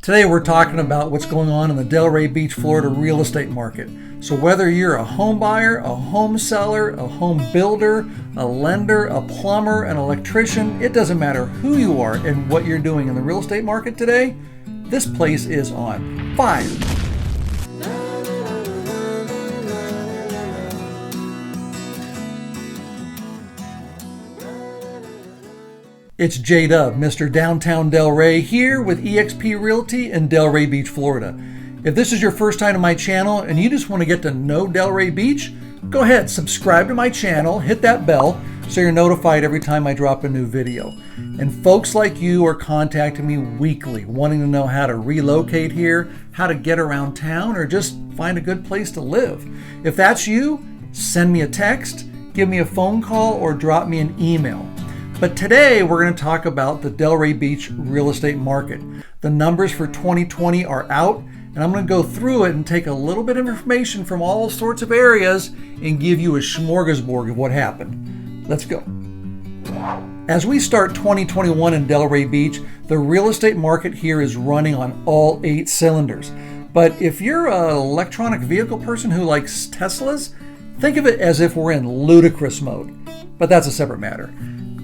Today we're talking about what's going on in the Delray Beach, Florida real estate market. So whether you're a home buyer, a home seller, a home builder, a lender, a plumber, an electrician, it doesn't matter who you are and what you're doing in the real estate market today, this place is on fire. It's J-Dub, MrDowntownDelray, here with eXp Realty in Delray Beach, Florida. If this is your first time to my channel and you just want to get to know Delray Beach, go ahead, subscribe to my channel, hit that bell so you're notified every time I drop a new video. And folks like you are contacting me weekly, wanting to know how to relocate here, how to get around town, or just find a good place to live. If that's you, send me a text, give me a phone call, or drop me an email. But today we're going to talk about the Delray Beach real estate market. The numbers for 2020 are out, and I'm going to go through it and take a little bit of information from all sorts of areas and give you a smorgasbord of what happened. Let's go. As we start 2021 in Delray Beach, the real estate market here is running on all 8 cylinders. But if you're an electronic vehicle person who likes Teslas, think of it as if we're in ludicrous mode. But that's a separate matter.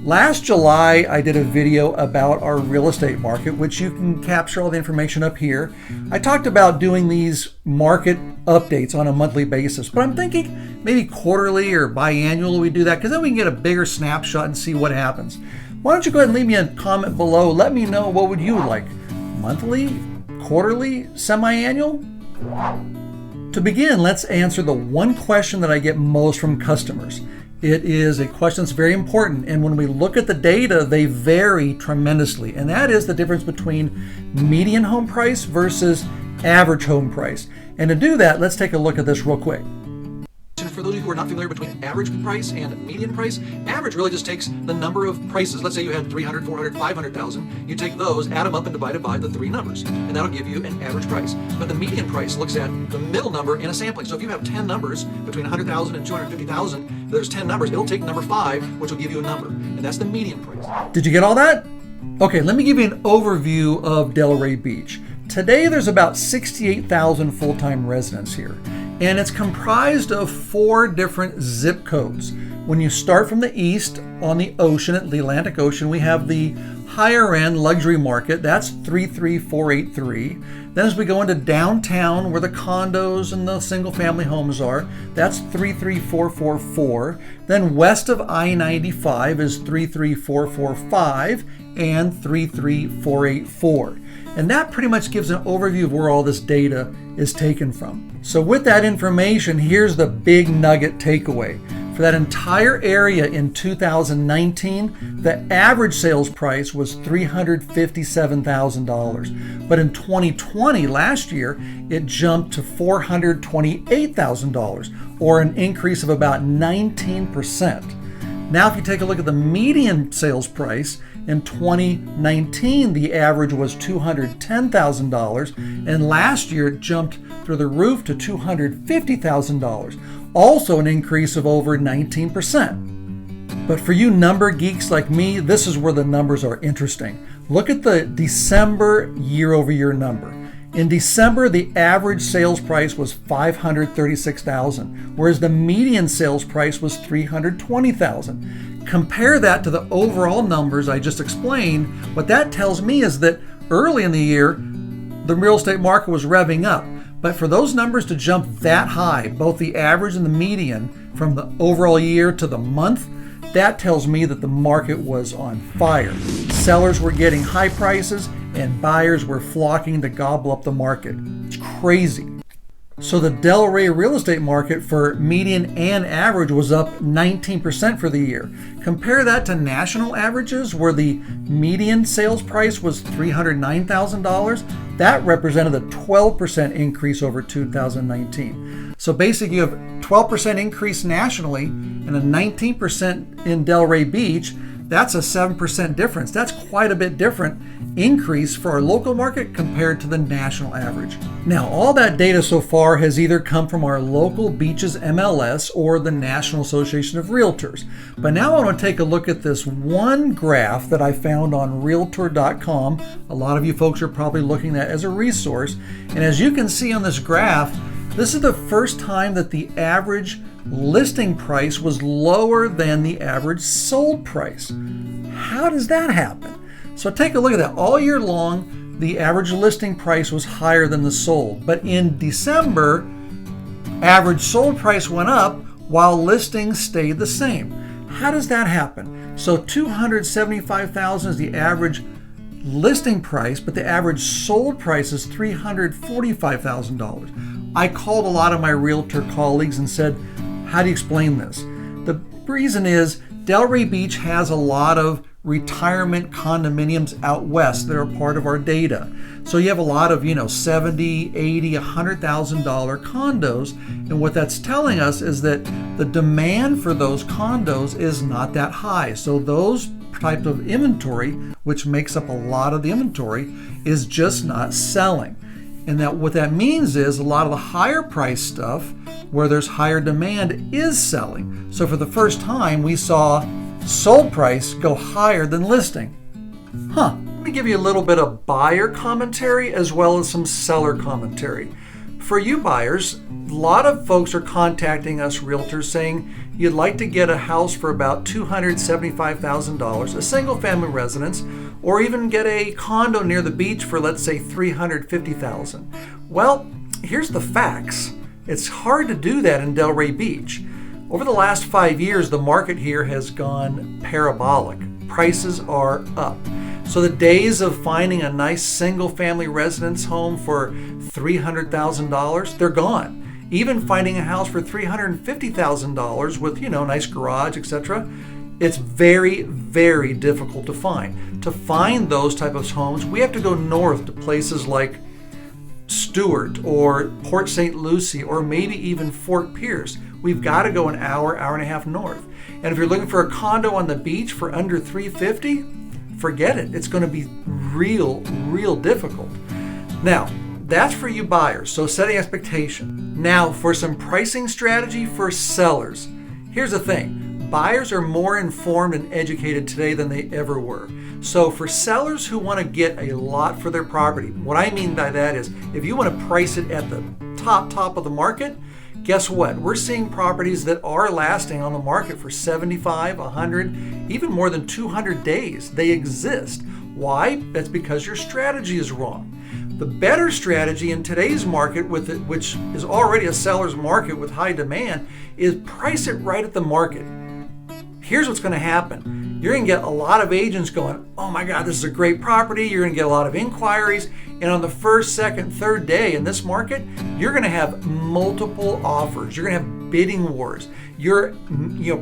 Last July, I did a video about our real estate market, which you can capture all the information up here. I talked about doing these market updates on a monthly basis, but I'm thinking maybe quarterly or biannual we do that, because then we can get a bigger snapshot and see what happens. Why don't you go ahead and leave me a comment below. Let me know, what would you like? Monthly, quarterly, semi-annual? To begin, let's answer the one question that I get most from customers. It is a question that's very important, and when we look at the data, they vary tremendously, and that is the difference between median home price versus average home price. And to do that, let's take a look at this real quick. For those of you who are not familiar between average price and median price, average really just takes the number of prices. Let's say you had 300, 400, 500,000. You take those, add them up, and divide it by the 3 numbers, and that'll give you an average price. But the median price looks at the middle number in a sampling. So if you have 10 numbers between 100,000 and 250,000, there's 10 numbers. It'll take number 5, which will give you a number, and that's the median price. Did you get all that? Okay, let me give you an overview of Delray Beach. Today, there's about 68,000 full-time residents here, and it's comprised of 4 different zip codes. When you start from the east on the ocean, at the Atlantic Ocean, we have the higher end luxury market. That's 33483. Then as we go into downtown, where the condos and the single family homes are, that's 33444. Then west of I-95 is 33445 and 33484. And that pretty much gives an overview of where all this data is taken from. So with that information, here's the big nugget takeaway. For that entire area in 2019, the average sales price was $357,000. But in 2020, last year, it jumped to $428,000, or an increase of about 19%. Now, if you take a look at the median sales price, in 2019, the average was $210,000, and last year it jumped through the roof to $250,000, also an increase of over 19%. But for you number geeks like me, this is where the numbers are interesting. Look at the December year-over-year number. In December, the average sales price was $536,000, whereas the median sales price was $320,000. Compare that to the overall numbers I just explained. What that tells me is that early in the year, the real estate market was revving up. But for those numbers to jump that high, both the average and the median, from the overall year to the month, that tells me that the market was on fire. Sellers were getting high prices, and buyers were flocking to gobble up the market. It's crazy. So the Delray real estate market for median and average was up 19% for the year. Compare that to national averages, where the median sales price was $309,000. That represented a 12% increase over 2019. So basically you have 12% increase nationally and a 19% in Delray Beach. That's a 7% difference. That's quite a bit different increase for our local market compared to the national average. Now, all that data so far has either come from our local beaches MLS or the National Association of Realtors. But now I want to take a look at this one graph that I found on realtor.com. A lot of you folks are probably looking at that as a resource. And as you can see on this graph, this is the first time that the average listing price was lower than the average sold price. How does that happen? So take a look at that. All year long, the average listing price was higher than the sold. But in December, average sold price went up while listings stayed the same. How does that happen? So $275,000 is the average listing price, but the average sold price is $345,000. I called a lot of my realtor colleagues and said, how do you explain this? The reason is Delray Beach has a lot of retirement condominiums out west that are part of our data. So you have a lot of, $70,000, $80,000, $100,000 condos. And what that's telling us is that the demand for those condos is not that high. So those type of inventory, which makes up a lot of the inventory, is just not selling. And that what that means is a lot of the higher price stuff where there's higher demand is selling. So for the first time, we saw sold price go higher than listing. Let me give you a little bit of buyer commentary as well as some seller commentary. For you buyers, a lot of folks are contacting us realtors saying you'd like to get a house for about $275,000, a single family residence, or even get a condo near the beach for, let's say, $350,000. Well, here's the facts. It's hard to do that in Delray Beach. Over the last 5 years, the market here has gone parabolic. Prices are up. So the days of finding a nice single family residence home for $300,000, they're gone. Even finding a house for $350,000 with, nice garage, etc., it's very, very difficult to find. To find those type of homes, we have to go north to places like Stewart or Port St. Lucie or maybe even Fort Pierce. We've got to go an hour and a half north. And if you're looking for a condo on the beach for under $350,000, forget it. It's going to be real difficult. Now, that's for you buyers, so setting expectation. Now, for some pricing strategy for sellers. Here's the thing. Buyers are more informed and educated today than they ever were. So for sellers who want to get a lot for their property, what I mean by that is if you want to price it at the top of the market, guess what? We're seeing properties that are lasting on the market for 75, 100, even more than 200 days. They exist. Why? That's because your strategy is wrong. The better strategy in today's market, which is already a seller's market with high demand, is price it right at the market. Here's what's going to happen. You're going to get a lot of agents going, oh my God, this is a great property. You're going to get a lot of inquiries. And on the first, second, third day in this market, you're going to have multiple offers. You're going to have bidding wars. Your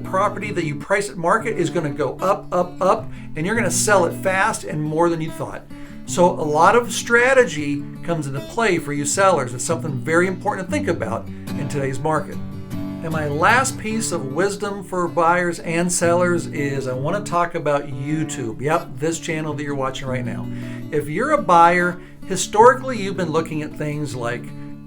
property that you price at market is going to go up, and you're going to sell it fast and more than you thought. So a lot of strategy comes into play for you sellers. It's something very important to think about in today's market. And my last piece of wisdom for buyers and sellers is I want to talk about YouTube. Yep, this channel that you're watching right now. If you're a buyer, historically you've been looking at things like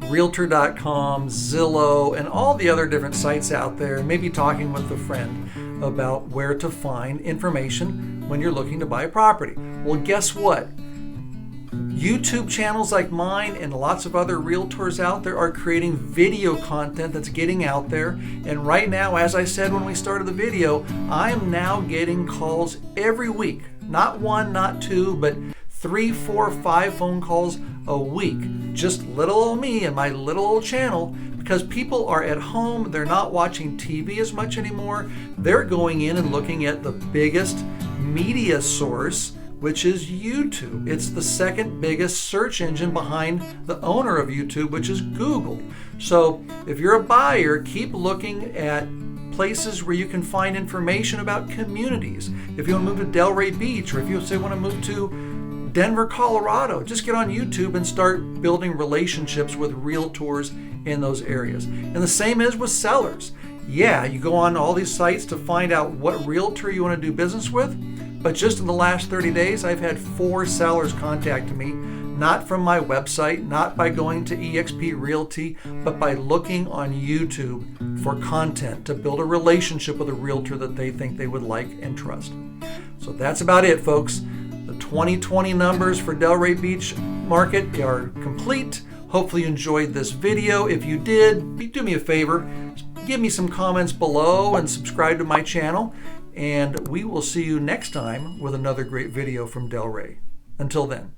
Realtor.com, Zillow, and all the other different sites out there, and maybe talking with a friend about where to find information when you're looking to buy a property. Well, guess what? YouTube channels like mine and lots of other realtors out there are creating video content that's getting out there. And right now, as I said when we started the video, I am now getting calls every week. Not one, not two, but 3, 4, 5 phone calls a week. Just little old me and my little old channel, because people are at home, they're not watching TV as much anymore. They're going in and looking at the biggest media source, which is YouTube. It's the second biggest search engine behind the owner of YouTube, which is Google. So if you're a buyer, keep looking at places where you can find information about communities. If you want to move to Delray Beach, or if you say want to move to Denver, Colorado, just get on YouTube and start building relationships with realtors in those areas. And the same is with sellers. Yeah, you go on all these sites to find out what realtor you want to do business with, but just in the last 30 days, I've had 4 sellers contact me, not from my website, not by going to eXp Realty, but by looking on YouTube for content to build a relationship with a realtor that they think they would like and trust. So that's about it, folks. The 2020 numbers for Delray Beach market are complete. Hopefully you enjoyed this video. If you did, do me a favor, give me some comments below and subscribe to my channel. And we will see you next time with another great video from Delray. Until then.